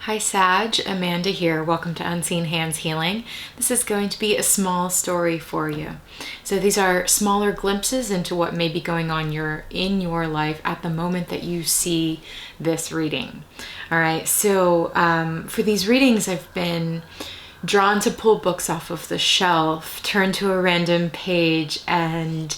Hi Sag, Amanda here. Welcome to Unseen Hands Healing. This is going to be a small story for you. So these are smaller glimpses into what may be going on in your life at the moment that you see this reading. All right, so for these readings, I've been drawn to pull books off of the shelf, turn to a random page, and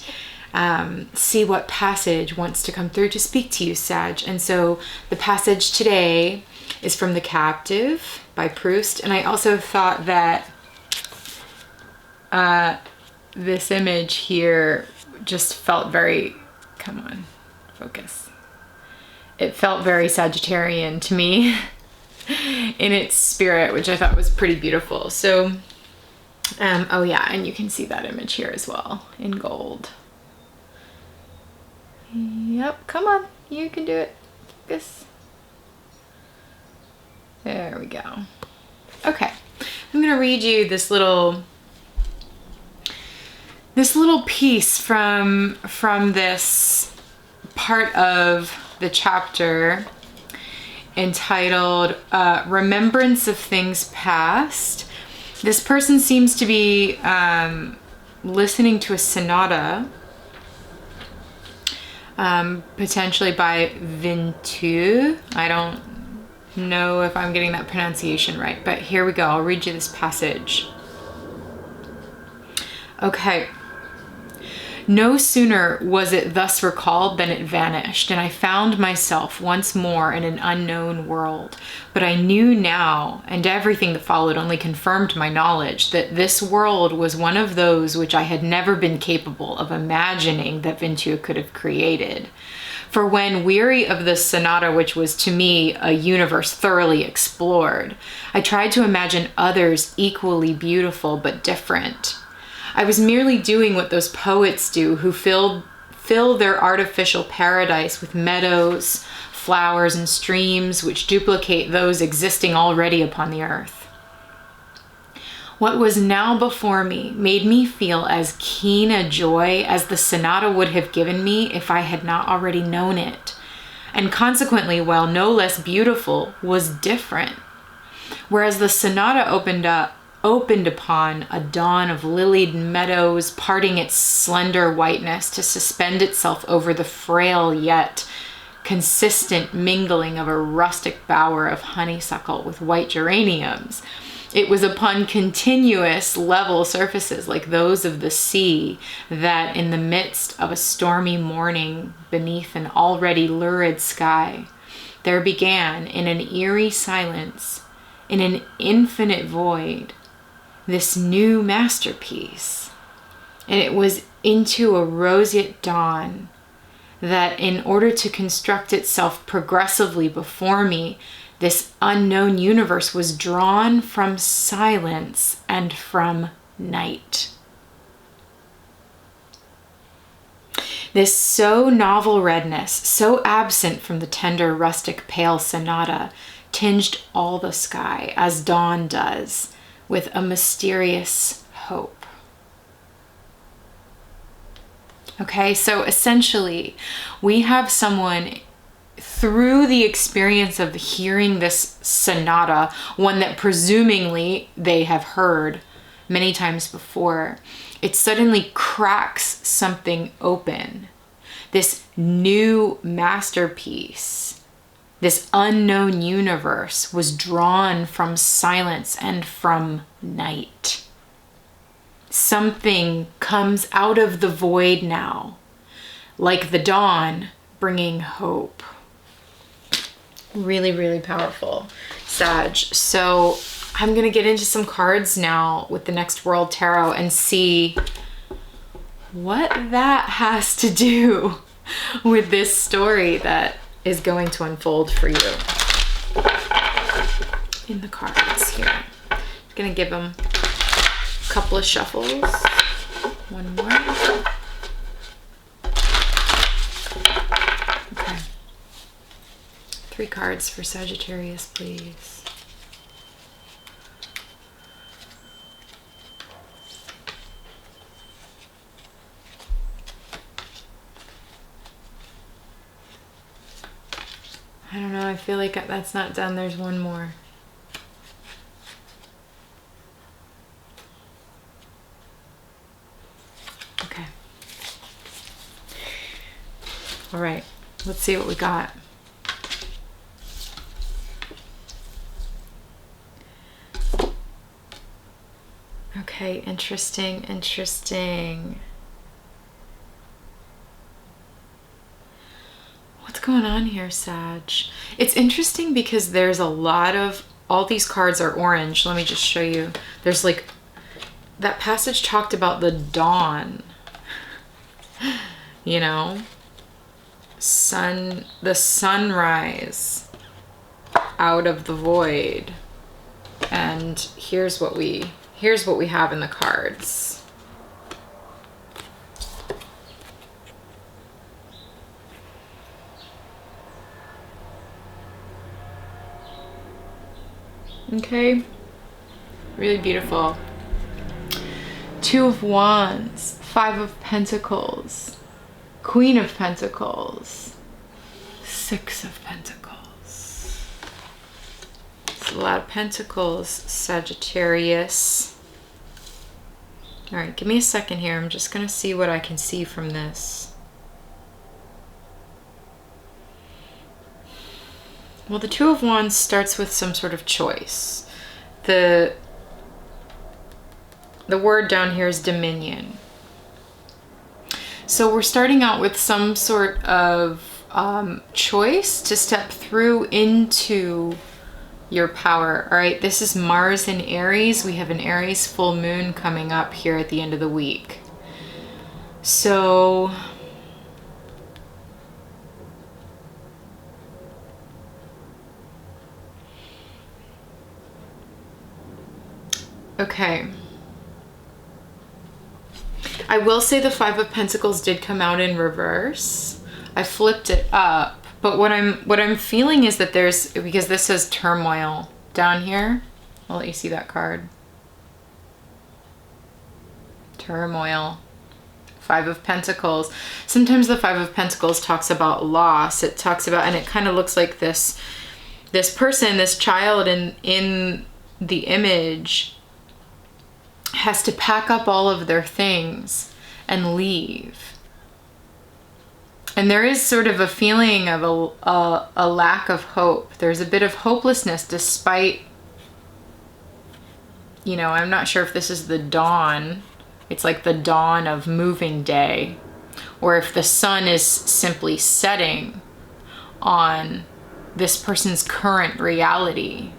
see what passage wants to come through to speak to you, Sag. And so the passage today is from The Captive by Proust. And I also thought that this image here just felt very, come on, focus. It felt very Sagittarian to me in its spirit, which I thought was pretty beautiful. So, oh yeah, and you can see that image here as well in gold. Yep, come on, you can do it. Focus. There we go. Okay, I'm gonna read you this little piece from this part of the chapter entitled Remembrance of Things Past. This person seems to be listening to a sonata, potentially by Vintu. I don't know if I'm getting that pronunciation right, but here we go. I'll read you this passage. Okay. No sooner was it thus recalled than it vanished, and I found myself once more in an unknown world. But I knew now, and everything that followed only confirmed my knowledge, that this world was one of those which I had never been capable of imagining that Vintu could have created. For when weary of the sonata, which was to me a universe thoroughly explored, I tried to imagine others equally beautiful but different. I was merely doing what those poets do who fill their artificial paradise with meadows, flowers, and streams which duplicate those existing already upon the earth. What was now before me made me feel as keen a joy as the sonata would have given me if I had not already known it, and consequently, while no less beautiful, was different. Whereas the sonata opened upon a dawn of lilied meadows, parting its slender whiteness to suspend itself over the frail yet consistent mingling of a rustic bower of honeysuckle with white geraniums. It was upon continuous level surfaces like those of the sea that in the midst of a stormy morning beneath an already lurid sky, there began in an eerie silence, in an infinite void, this new masterpiece. And it was into a roseate dawn that in order to construct itself progressively before me, this unknown universe was drawn from silence and from night. This so novel redness, so absent from the tender rustic pale sonata, tinged all the sky as dawn does with a mysterious hope. Okay, so essentially we have someone through the experience of hearing this sonata, one that presumably they have heard many times before, it suddenly cracks something open. This new masterpiece, this unknown universe was drawn from silence and from night. Something comes out of the void now, like the dawn, bringing hope. Really, really powerful, Sag. So I'm going to get into some cards now with the Next World Tarot and see what that has to do with this story that is going to unfold for you in the cards here. I'm going to give them a couple of shuffles. One more. Okay. 3 cards for Sagittarius, please. I don't know, I feel like that's not done. There's one more. All right, let's see what we got. Okay, interesting, interesting. What's going on here, Sag? It's interesting because there's a lot of, all these cards are orange. Let me just show you. There's like, that passage talked about the dawn, you know, the sunrise out of the void. And here's what we have in the cards. Okay, really beautiful. Two of Wands, Five of Pentacles, Queen of Pentacles, Six of Pentacles. It's a lot of Pentacles, Sagittarius. All right, give me a second here. I'm just gonna see what I can see from this. Well, the Two of Wands starts with some sort of choice. The word down here is dominion. So we're starting out with some sort of choice to step through into your power. All right, this is Mars in Aries. We have an Aries full moon coming up here at the end of the week. So okay. I will say the Five of Pentacles did come out in reverse. I flipped it up, but what I'm feeling is that there's, because this says turmoil down here. I'll let you see that card. Turmoil. Five of Pentacles. Sometimes the Five of Pentacles talks about loss. It talks about, and it kind of looks like this person, this child in the image has to pack up all of their things and leave. And there is sort of a feeling of a lack of hope. There's a bit of hopelessness despite, you know, I'm not sure if this is the dawn. It's like the dawn of moving day, or if the sun is simply setting on this person's current reality.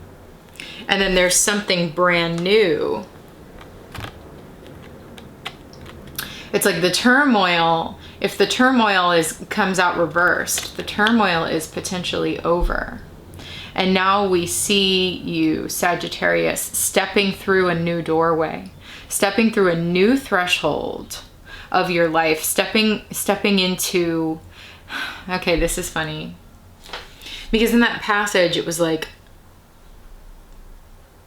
And then there's something brand new. It's like the turmoil, if the turmoil comes out reversed, the turmoil is potentially over. And now we see you, Sagittarius, stepping through a new doorway, stepping through a new threshold of your life, stepping into, okay, this is funny. Because in that passage, it was like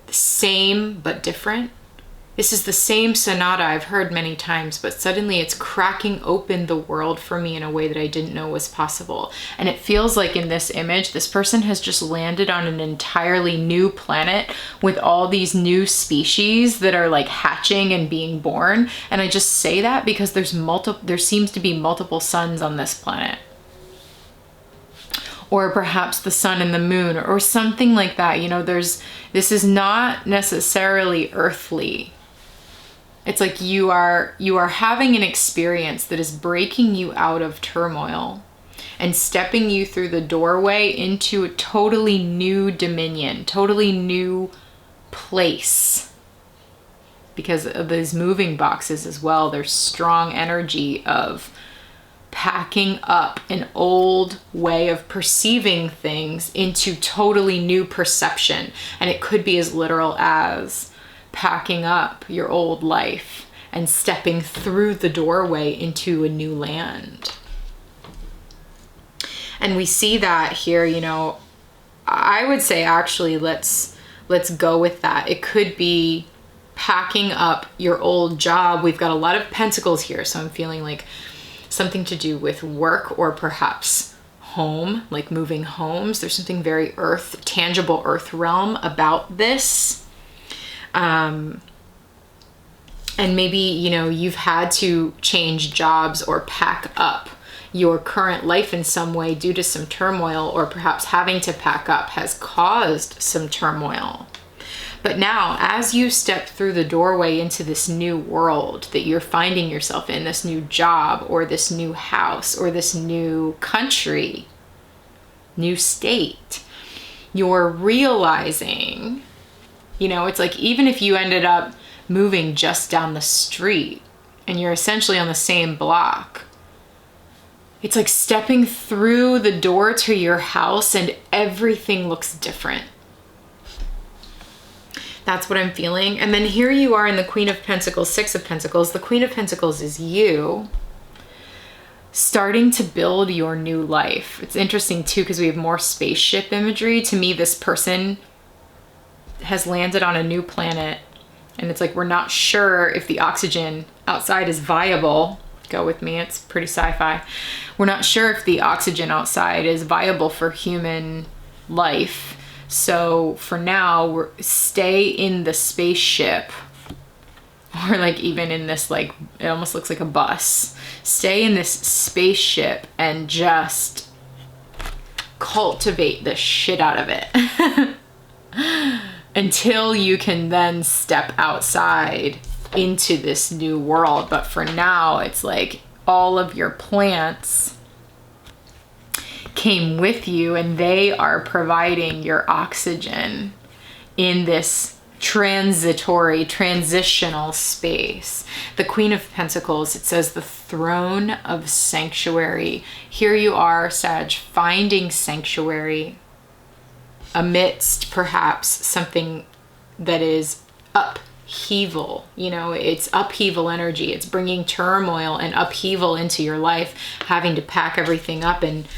the same but different. This is the same sonata I've heard many times, but suddenly it's cracking open the world for me in a way that I didn't know was possible. And it feels like in this image, this person has just landed on an entirely new planet with all these new species that are like hatching and being born. And I just say that because there seems to be multiple suns on this planet. Or perhaps the sun and the moon or something like that. You know, this is not necessarily earthly. It's like you are having an experience that is breaking you out of turmoil and stepping you through the doorway into a totally new dominion, totally new place. Because of these moving boxes as well, there's strong energy of packing up an old way of perceiving things into totally new perception. And it could be as literal as packing up your old life and stepping through the doorway into a new land. And we see that here, you know, I would say actually let's go with that. It could be packing up your old job. We've got a lot of pentacles here, so I'm feeling like something to do with work or perhaps home, like moving homes. There's something very tangible earth realm about this. And maybe, you know, you've had to change jobs or pack up your current life in some way due to some turmoil, or perhaps having to pack up has caused some turmoil. But now, as you step through the doorway into this new world that you're finding yourself in, this new job or this new house or this new country, new state, you're realizing, you know, it's like even if you ended up moving just down the street and you're essentially on the same block, it's like stepping through the door to your house and everything looks different. That's what I'm feeling. And then here you are in the Queen of Pentacles, Six of Pentacles. The Queen of Pentacles is you starting to build your new life. It's interesting too, because we have more spaceship imagery. To me, this person has landed on a new planet, and it's like, we're not sure if the oxygen outside is viable. Go with me, it's pretty sci-fi. We're not sure if the oxygen outside is viable for human life. So for now, stay in the spaceship, or like even in this, like, it almost looks like a bus. Stay in this spaceship and just cultivate the shit out of it until you can then step outside into this new world. But for now, it's like all of your plants came with you, and they are providing your oxygen in this transitional space. The Queen of Pentacles, it says the throne of sanctuary. Here you are, Sag, finding sanctuary amidst perhaps something that is upheaval. You know, it's upheaval energy. It's bringing turmoil and upheaval into your life, having to pack everything up and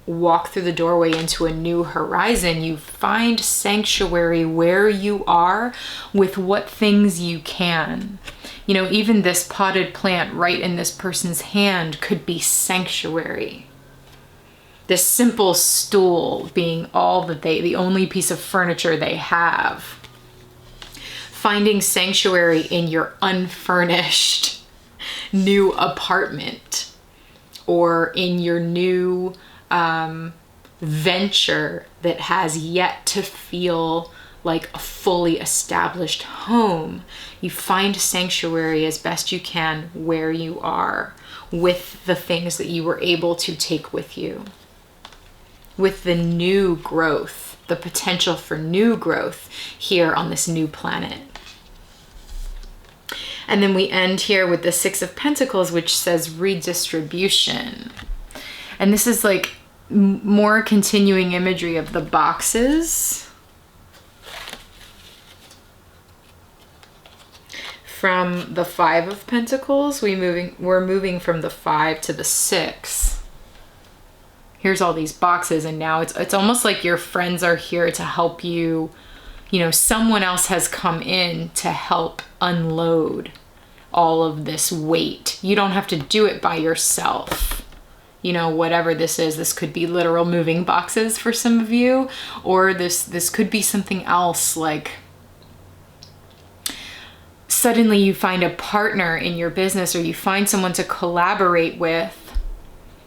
walk through the doorway into a new horizon. You find sanctuary where you are with what things you can. You know, even this potted plant right in this person's hand could be sanctuary. This simple stool being all that the only piece of furniture they have. Finding sanctuary in your unfurnished new apartment, or in your new venture that has yet to feel like a fully established home. You find sanctuary as best you can where you are, with the things that you were able to take with you, with the new growth, the potential for new growth here on this new planet. And then we end here with the Six of Pentacles, which says redistribution. And this is like more continuing imagery of the boxes from the Five of Pentacles. We're moving from the 5 to the 6. Here's all these boxes, and now it's almost like your friends are here to help you. You know, someone else has come in to help unload all of this weight. You don't have to do it by yourself. You know, whatever this is, this could be literal moving boxes for some of you, or this could be something else, like suddenly you find a partner in your business, or you find someone to collaborate with,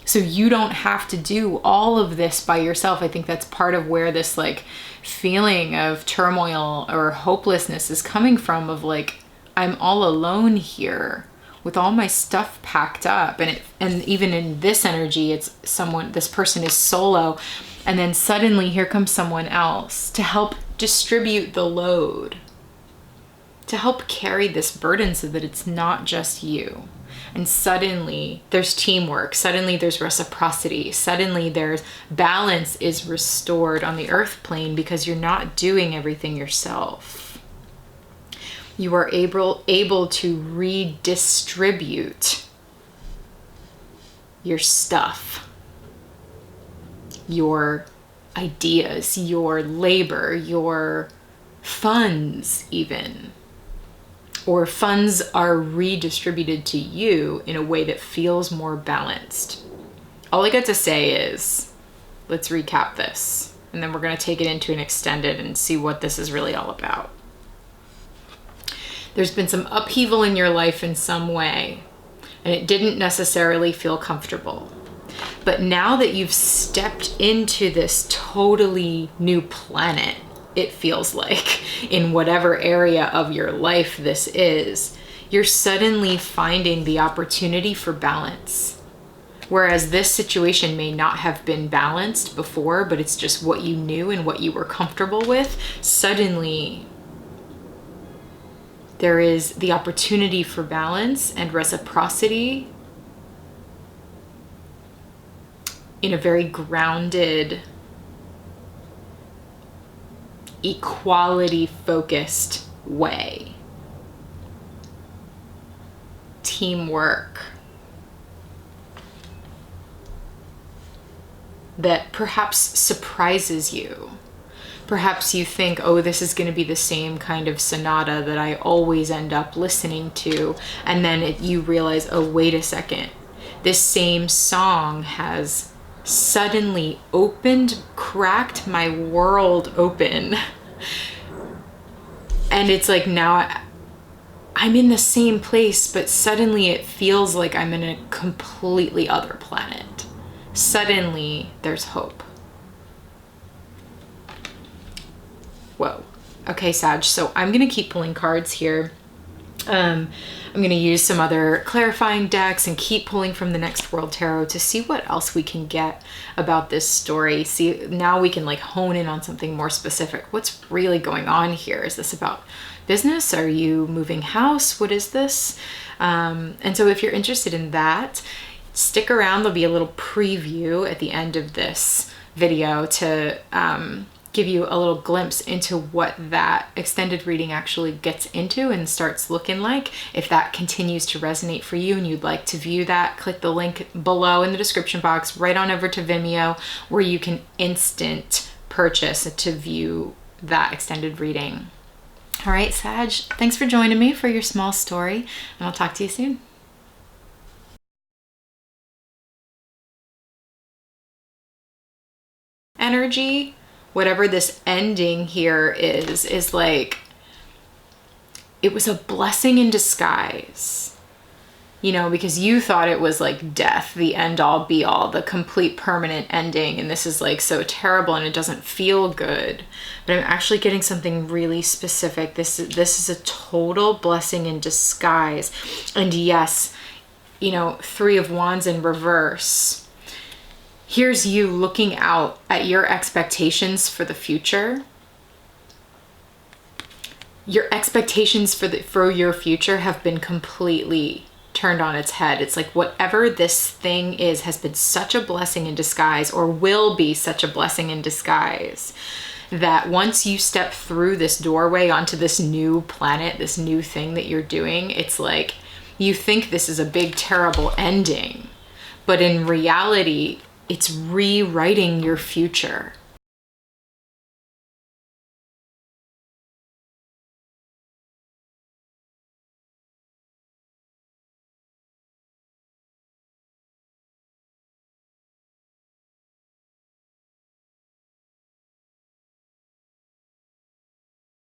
so you don't have to do all of this by yourself. I think that's part of where this like feeling of turmoil or hopelessness is coming from, of like, I'm all alone here with all my stuff packed up. And even in this energy, it's this person is solo, and then suddenly here comes someone else to help distribute the load, to help carry this burden so that it's not just you. And suddenly there's teamwork, suddenly there's reciprocity, suddenly there's balance is restored on the earth plane, because you're not doing everything yourself. You are able to redistribute your stuff, your ideas, your labor, your funds even. Or funds are redistributed to you in a way that feels more balanced. All I got to say is, let's recap this, and then we're going to take it into an extended and see what this is really all about. There's been some upheaval in your life in some way. and it didn't necessarily feel comfortable. But now that you've stepped into this totally new planet, it feels like, in whatever area of your life this is, you're suddenly finding the opportunity for balance. Whereas this situation may not have been balanced before, but it's just what you knew and what you were comfortable with, suddenly there is the opportunity for balance and reciprocity in a very grounded, equality-focused way. Teamwork that perhaps surprises you. Perhaps you think, oh, this is going to be the same kind of sonata that I always end up listening to. And then you realize, oh, wait a second. This same song has suddenly cracked my world open. And it's like now I'm in the same place, but suddenly it feels like I'm in a completely other planet. Suddenly there's hope. Whoa. Okay, Sag, so I'm going to keep pulling cards here. I'm going to use some other clarifying decks and keep pulling from the Next World Tarot to see what else we can get about this story. See, now we can like hone in on something more specific. What's really going on here? Is this about business? Are you moving house? What is this? And so if you're interested in that, stick around. There'll be a little preview at the end of this video to give you a little glimpse into what that extended reading actually gets into and starts looking like. If that continues to resonate for you and you'd like to view that, click the link below in the description box, right on over to Vimeo, where you can instant purchase to view that extended reading. All right, Sag, thanks for joining me for your small story, and I'll talk to you soon. Energy, whatever this ending here is like, it was a blessing in disguise, you know, because you thought it was like death, the end all be all, the complete permanent ending, and this is like so terrible and it doesn't feel good. But I'm actually getting something really specific. This is a total blessing in disguise. And yes, you know, Three of Wands in reverse. Here's you looking out at your expectations for the future. Your expectations for your future have been completely turned on its head. It's like whatever this thing is has been such a blessing in disguise, or will be such a blessing in disguise, that once you step through this doorway onto this new planet, this new thing that you're doing, it's like you think this is a big, terrible ending, but in reality, it's rewriting your future.